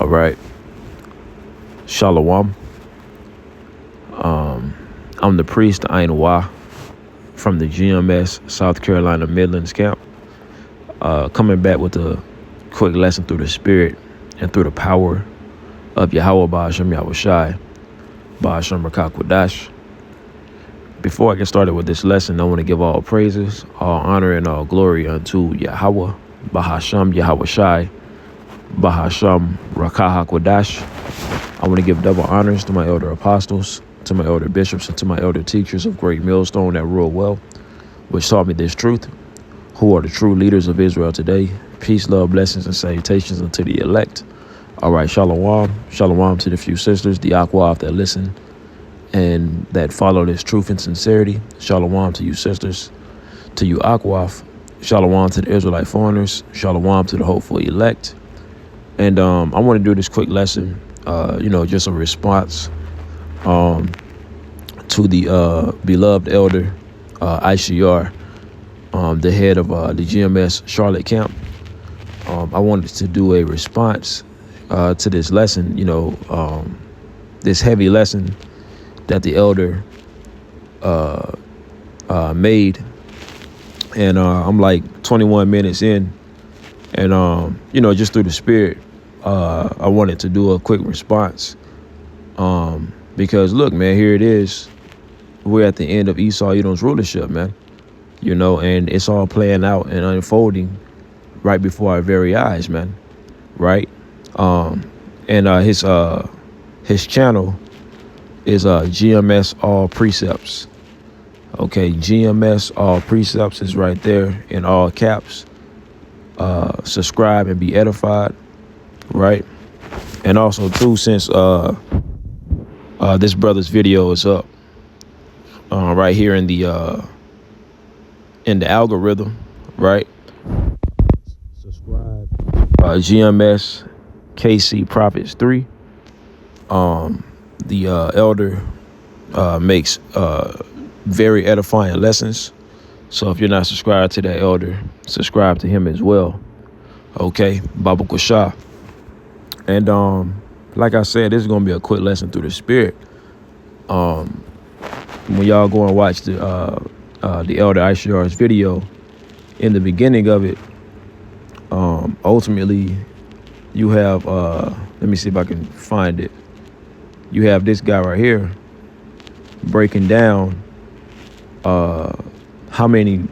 All right. Shalom. I'm the priest Ainwa from the GMS South Carolina Midlands camp. Coming back with a quick lesson through the spirit and through the power of Yahweh Ba'ashem Yahushai, Ba'ashem Rakakwadash. Before I get started with this lesson, I want to give all praises, all honor, and all glory unto Yahweh, Ba'ashem Yahushai, Ba'ashem Rakakwadash. I want to give double honors to my elder apostles, to my elder bishops, and to my elder teachers of Great Millstone that rule well, which taught me this truth, who are the true leaders of Israel today. Peace, love, blessings, and salutations unto the elect. All right, shalom. Shalom to the few sisters, the Akwaf that listen and that follow this truth and sincerity. Shalom to you sisters, to you Akwaf. Shalom to the Israelite foreigners. Shalom to the hopeful elect. And I want to do this quick lesson, just a response to the beloved elder ICR, the head of the GMS Charlotte camp. I wanted to do a response to this lesson, this heavy lesson that the elder made. And I'm like 21 minutes in, and just through the spirit, I wanted to do a quick response. Because look, man, here it is. We're at the end of Esau Edom's rulership, man. And it's all playing out and unfolding right before our very eyes, man. Right? And his channel is GMS All Precepts. Okay, GMS All Precepts is right there in all caps. Subscribe and be edified, right? And also too, since this brother's video is up right here in the algorithm, right? Subscribe. GMS KC Prophets 3. The elder makes very edifying lessons. So if you're not subscribed to that elder, subscribe to him as well. Okay, Baba Kusha. And like I said, this is gonna be a quick lesson through the spirit. When y'all go and watch the elder ICR's video, in the beginning of it, ultimately you have let me see if I can find it. You have this guy right here breaking down how many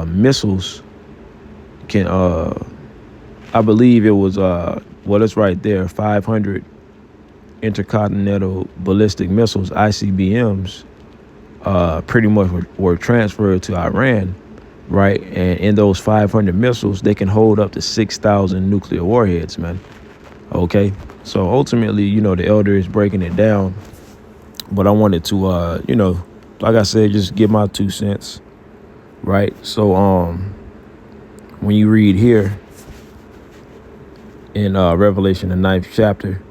missiles can I believe it was it's right there, 500 intercontinental ballistic missiles, ICBMs, pretty much were transferred to Iran, right? And in those 500 missiles, they can hold up to 6,000 nuclear warheads, man. Okay, so ultimately, the elder is breaking it down, but I wanted to, like I said, just give my 2 cents, right? So, when you read here in Revelation, the 9th chapter,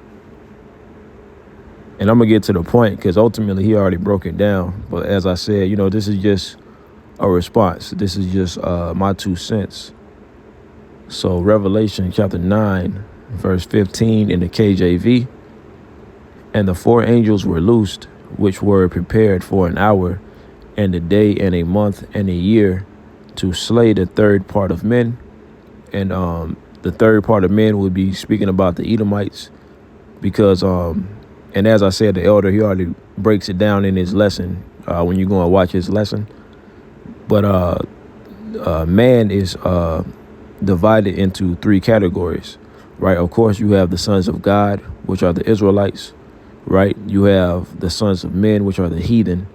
and I'm gonna get to the point because ultimately he already broke it down. But as I said, this is just a response. This is just my 2 cents. So Revelation chapter 9, verse 15 in the KJV. And the 4 angels were loosed, which were prepared for an hour and a day and a month and a year to slay the third part of men. And the third part of men would be speaking about the Edomites, because and as I said, the elder, he already breaks it down in his lesson when you go and watch his lesson. But man is divided into 3 categories, right? Of course, you have the sons of God, which are the Israelites, right? You have the sons of men, which are the heathen,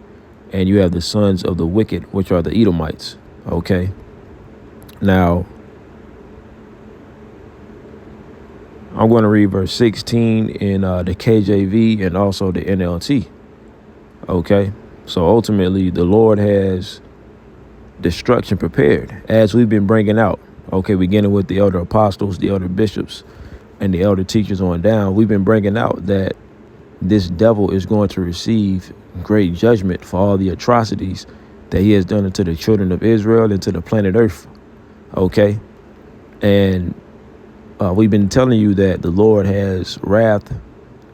and you have the sons of the wicked, which are the Edomites. Okay. Now, I'm going to read verse 16 in the KJV and also the NLT. Okay. So ultimately, the Lord has destruction prepared, as we've been bringing out. Okay. Beginning with the elder apostles, the elder bishops, and the elder teachers on down. We've been bringing out that this devil is going to receive great judgment for all the atrocities that he has done unto the children of Israel and to the planet Earth. Okay. And we've been telling you that the Lord has wrath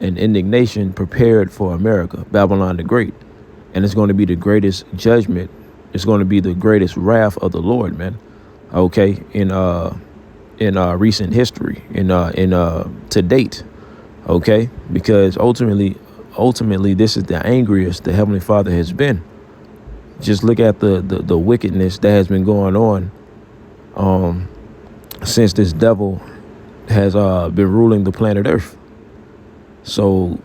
and indignation prepared for America, Babylon the Great. And it's going to be the greatest judgment. It's going to be the greatest wrath of the Lord, man. Okay, in recent history, in to date. Okay, because ultimately, this is the angriest the Heavenly Father has been. Just look at the wickedness that has been going on since this devil has been ruling the planet Earth. So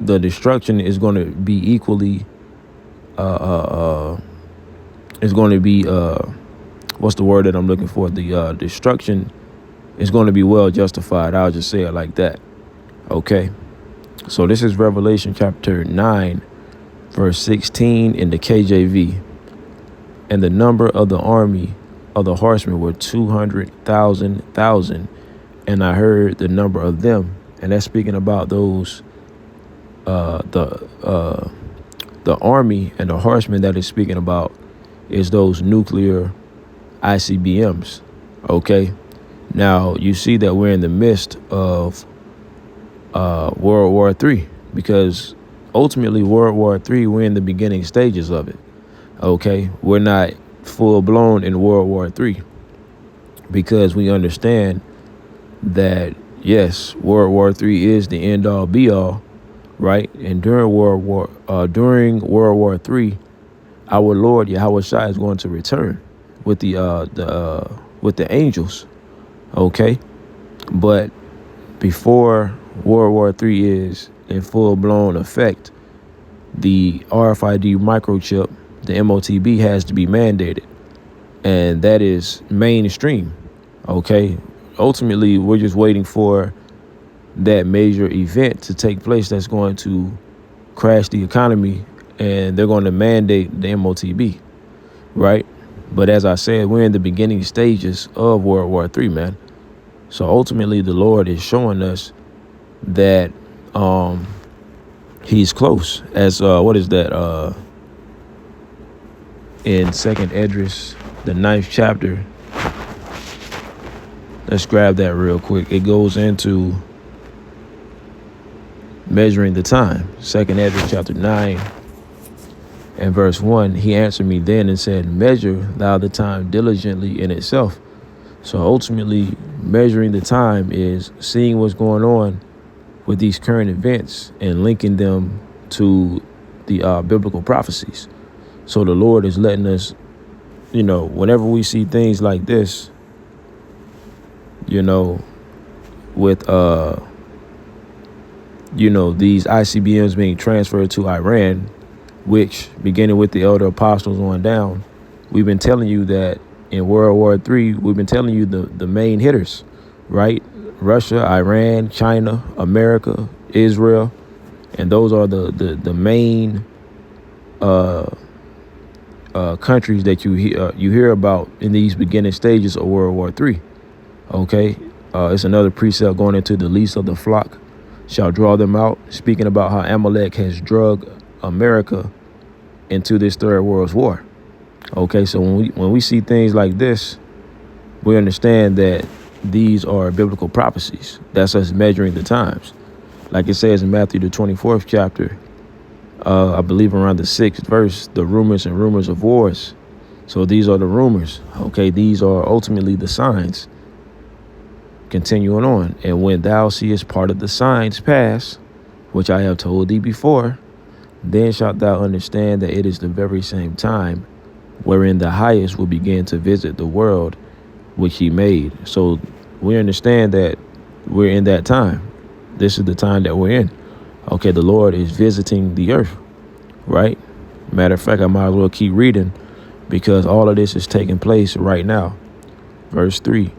the destruction is going to be equally is going to be what's the word that I'm looking for? The destruction is going to be well justified. I'll just say it like that. Okay. So this is Revelation chapter 9, verse 16 in the KJV. And the number of the army of the horsemen were 200,000. And I heard the number of them. And that's speaking about those, the army and the horsemen that is speaking about is those nuclear ICBMs. Okay. Now you see that we're in the midst of World War III, because ultimately World War III, we're in the beginning stages of it. Okay. We're not full blown in World War III, because we understand that, yes, World War III is the end all be all, right? And during World War III, our Lord Yahweh Shai is going to return with the angels. Okay. But before World War III is in full blown effect, the RFID microchip, the MOTB, has to be mandated, and that is mainstream. Okay. Ultimately, we're just waiting for that major event to take place that's going to crash the economy, and they're going to mandate the MOTB, right? But as I said, we're in the beginning stages of World War III, man. So ultimately, the Lord is showing us that he's close. As what is that? In 2nd Esdras, the 9th chapter. Let's grab that real quick. It goes into measuring the time. 2nd Esdras chapter 9 and verse 1. He answered me then and said, measure thou the time diligently in itself. So ultimately, measuring the time is seeing what's going on with these current events and linking them to the biblical prophecies. So the Lord is letting us, whenever we see things like this, with these ICBMs being transferred to Iran, which, beginning with the elder apostles on down, we've been telling you that in World War III, we've been telling you the main hitters, right? Russia, Iran, China, America, Israel, and those are the main countries that you hear about in these beginning stages of World War III. Okay, it's another precept going into the least of the flock shall draw them out, speaking about how Amalek has drug America into this third world war. Okay, so when we see things like this, we understand that these are biblical prophecies. That's us measuring the times. Like it says in Matthew the 24th chapter, I believe around the 6th verse, the rumors and rumors of wars. So these are the rumors. Okay, these are ultimately the signs. Continuing on, and when thou seest part of the signs pass, which I have told thee before, then shalt thou understand that it is the very same time wherein the highest will begin to visit the world which he made. So we understand that we're in that time. This is the time that we're in. Okay, the Lord is visiting the earth, right? Matter of fact, I might as well keep reading, because all of this is taking place right now. Verse 3.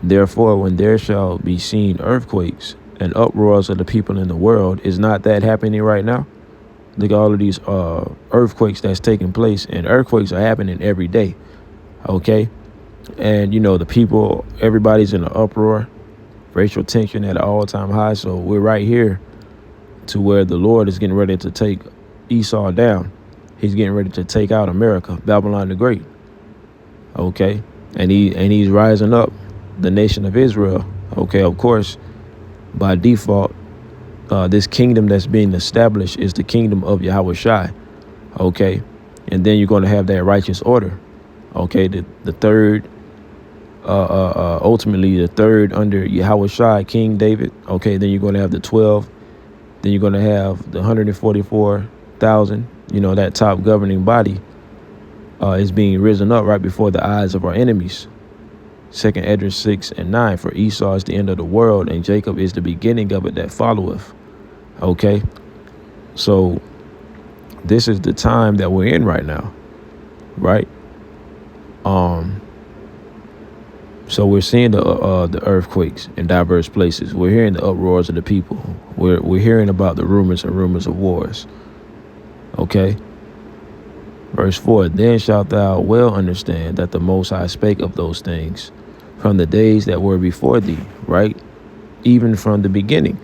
Therefore, when there shall be seen earthquakes and uproars of the people in the world, is not that happening right now? Look at all of these earthquakes that's taking place, and earthquakes are happening every day. Okay. And, the people, everybody's in an uproar, racial tension at an all-time high. So we're right here to where the Lord is getting ready to take Esau down. He's getting ready to take out America, Babylon the Great. Okay. And he's rising up the nation of Israel. Okay, of course, by default, this kingdom that's being established is the kingdom of Yahweh Shai. Okay, and then you're going to have that righteous order. Okay, the third, ultimately the third under Yahweh Shai, King David. Okay, then you're going to have the 12. Then you're going to have the 144,000. You know, that top governing body is being risen up right before the eyes of our enemies. 2nd Esdras 6 and 9. For Esau is the end of the world, and Jacob is the beginning of it that followeth. Okay, so this is the time that we're in right now, right? So we're seeing the earthquakes in diverse places. We're hearing the uproars of the people. We're hearing about the rumors of wars. Okay. Verse 4, then shalt thou well understand that the Most High spake of those things from the days that were before thee, right? Even from the beginning.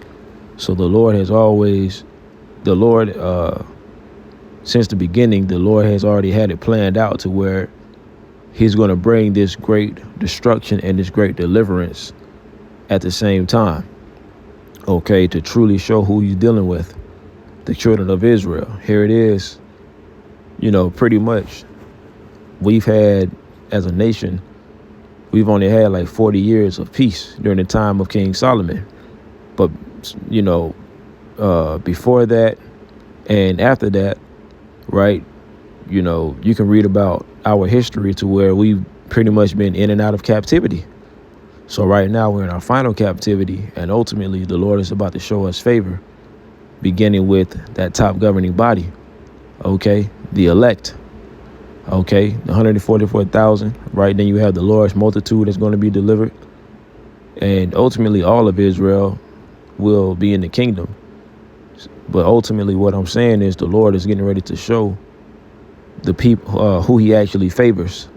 So the Lord has always, since the beginning, the Lord has already had it planned out to where he's going to bring this great destruction and this great deliverance at the same time. Okay, to truly show who he's dealing with, the children of Israel. Here it is. You know, pretty much we've had, as a nation, we've only had like 40 years of peace during the time of King Solomon. But, you know, before that and after that, right, you know, you can read about our history to where we've pretty much been in and out of captivity. So right now we're in our final captivity, and ultimately the Lord is about to show us favor, beginning with that top governing body. Okay, the elect. Okay, the 144,000, right? Then you have the Lord's multitude that's going to be delivered. And ultimately all of Israel will be in the kingdom. But ultimately what I'm saying is the Lord is getting ready to show the people who he actually favors.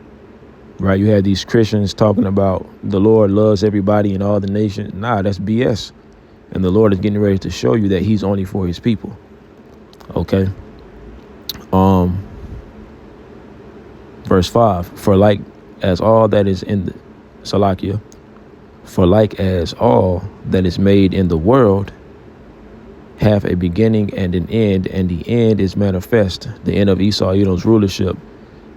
Right? You have these Christians talking about the Lord loves everybody in all the nations. Nah, that's BS. And the Lord is getting ready to show you that he's only for his people. Okay. Verse 5, for like as all that is in the Salakia, for like as all that is made in the world have a beginning and an end, and the end is manifest. The end of Esau, Edom's rulership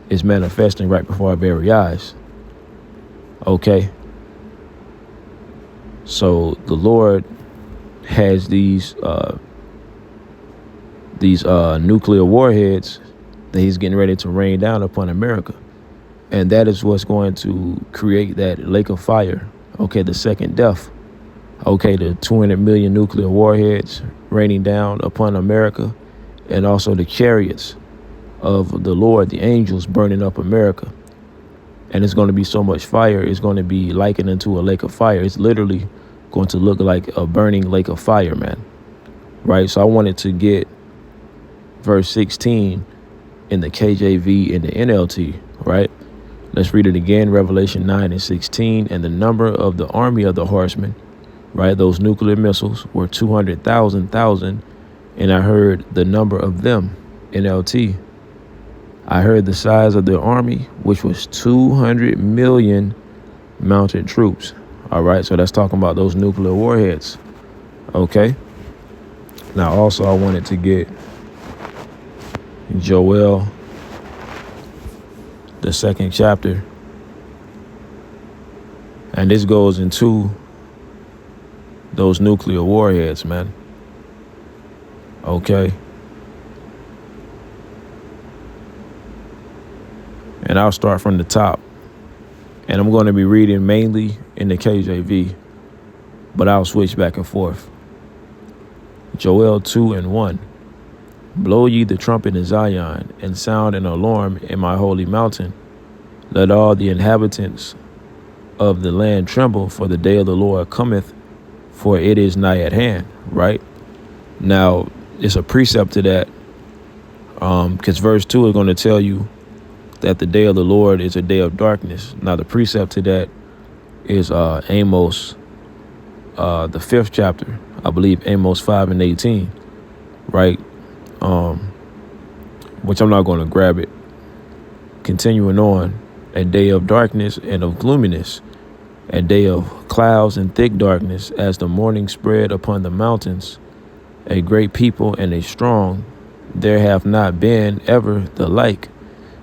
is manifesting right before our very eyes. Okay. So the Lord has these nuclear warheads that he's getting ready to rain down upon America. And that is what's going to create that lake of fire. Okay, the second death. Okay, the 200 million nuclear warheads raining down upon America, and also the chariots of the Lord, the angels burning up America. And it's going to be so much fire, it's going to be likened into a lake of fire. It's literally going to look like a burning lake of fire, man. Right? So I wanted to get verse 16 in the KJV and the NLT, right? Let's read it again, Revelation 9 and 16. And the number of the army of the horsemen, right, those nuclear missiles, were 200,000. And I heard the number of them, NLT. I heard the size of the army, which was 200 million mounted troops. All right, so that's talking about those nuclear warheads. Okay. Now, also, I wanted to get Joel, the 2nd chapter. And this goes into those nuclear warheads, man. Okay. And I'll start from the top. And I'm going to be reading mainly in the KJV, but I'll switch back and forth. Joel 2 and 1. Blow ye the trumpet in Zion, and sound an alarm in my holy mountain. Let all the inhabitants of the land tremble, for the day of the Lord cometh, for it is nigh at hand. Right? Now, it's a precept to that, because verse 2 is going to tell you that the day of the Lord is a day of darkness. Now, the precept to that is Amos, the 5th chapter, I believe Amos 5 and 18, right? Which I'm not going to grab it. Continuing on, a day of darkness and of gloominess, a day of clouds and thick darkness, as the morning spread upon the mountains, a great people and a strong. There have not been ever the like,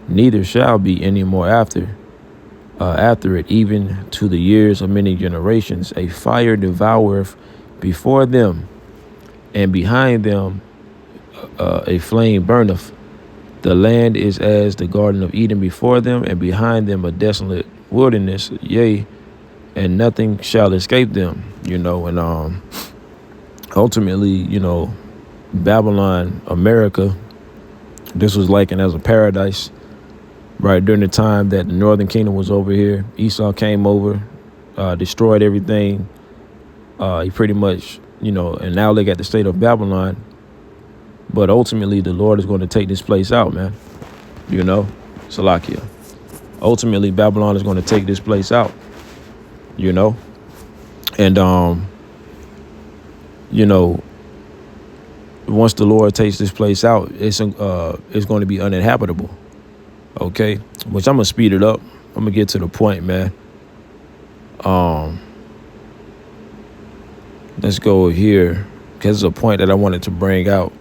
neither shall be any more after it, even to the years of many generations. A fire devoureth before them, and behind them a flame burneth. The land is as the Garden of Eden before them, and behind them a desolate wilderness, yea, and nothing shall escape them. And ultimately, Babylon, America, this was likened as a paradise, right? During the time that the Northern Kingdom was over here, Esau came over, destroyed everything. He pretty much, and now they got the state of Babylon. But ultimately, the Lord is going to take this place out, man. Salakia. Ultimately, Babylon is going to take this place out, And, once the Lord takes this place out, it's going to be uninhabitable. Okay, which I'm gonna speed it up. I'm gonna get to the point, man. Let's go here, because it's a point that I wanted to bring out.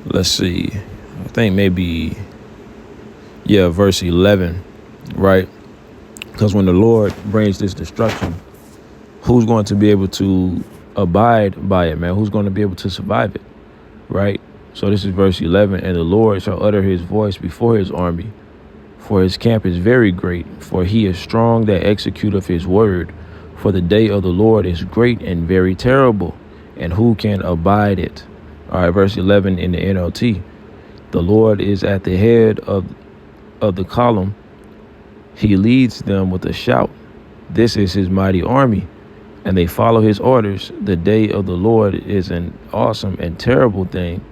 Let's see. I think maybe, verse 11, right? Because when the Lord brings this destruction, who's going to be able to abide by it, man? Who's going to be able to survive it, right? So this is verse 11. And the Lord shall utter his voice before his army, for his camp is very great, for he is strong that executeth his word. For the day of the Lord is great and very terrible, and who can abide it? All right, verse 11 in the NLT. The Lord is at the head of the column. He leads them with a shout. This is his mighty army, and they follow his orders. The day of the Lord is an awesome and terrible thing.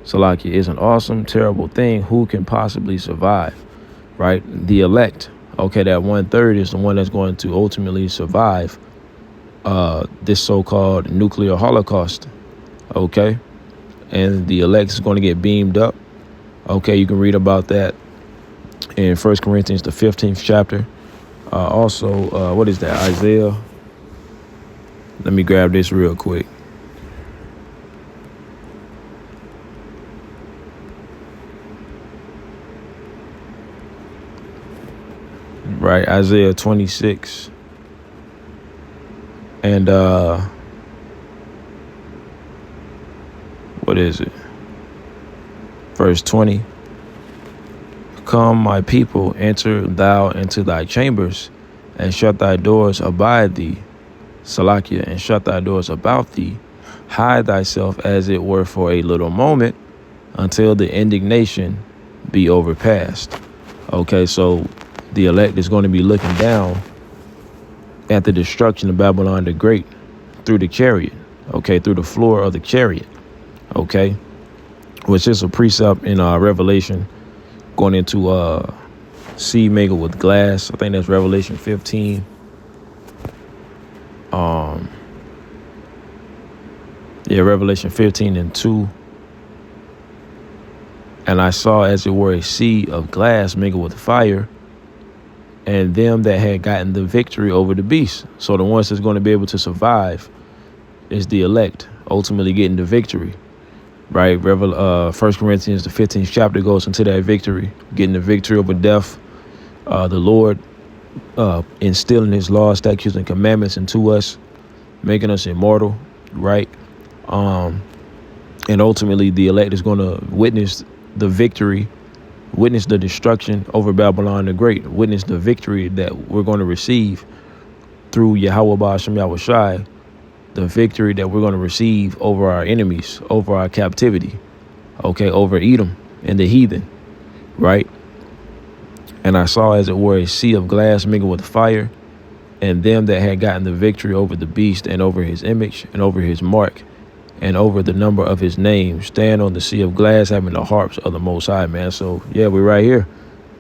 Salakia is an awesome, terrible thing. Who can possibly survive? Right? The elect. Okay, that 1/3 is the one that's going to ultimately survive this so-called nuclear holocaust. Okay? And the elect is going to get beamed up. Okay, you can read about that in 1 Corinthians, the 15th chapter. Also, what is that? Isaiah. Let me grab this real quick. Right, Isaiah 26. And what is it? Verse 20. Come, my people, enter thou into thy chambers, and shut thy doors abide thee. Salakia, and shut thy doors about thee. Hide thyself as it were for a little moment, until the indignation be overpassed. Okay, so the elect is going to be looking down at the destruction of Babylon the Great through the chariot. Okay, through the floor of the chariot. Okay, which is a precept in Revelation, going into sea mingled with glass. I think that's Revelation 15. Revelation 15:2. And I saw as it were a sea of glass mingled with fire, and them that had gotten the victory over the beast. So the ones that's going to be able to survive is the elect, ultimately getting the victory. Right? 1 Corinthians, the 15th chapter, goes into that victory, getting the victory over death. The Lord instilling his laws, statutes, and commandments into us, making us immortal, right? And ultimately, the elect is going to witness the victory, witness the destruction over Babylon the Great, witness the victory that we're going to receive through Yahweh Ba'ashem Yahushai, the victory that we're going to receive over our enemies, over our captivity, okay, over Edom and the heathen, right? And I saw as it were a sea of glass mingled with fire, and them that had gotten the victory over the beast and over his image and over his mark and over the number of his name stand on the sea of glass, having the harps of the Most High, man. So, yeah, we're right here.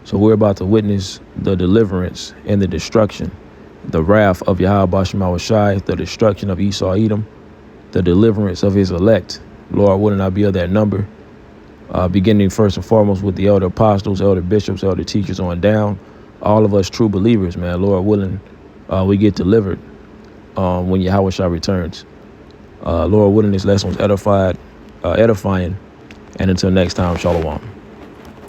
So we're about to witness the deliverance and the destruction, the wrath of Yahweh Ba'ashem Yahushai, the destruction of Esau Edom, the deliverance of his elect. Lord, wouldn't I be of that number? beginning first and foremost with the elder apostles, elder bishops, elder teachers on down. All of us true believers, man, Lord willing, we get delivered when Yahweh Shah returns. Lord willing, this lesson was edifying. And until next time, Shalom.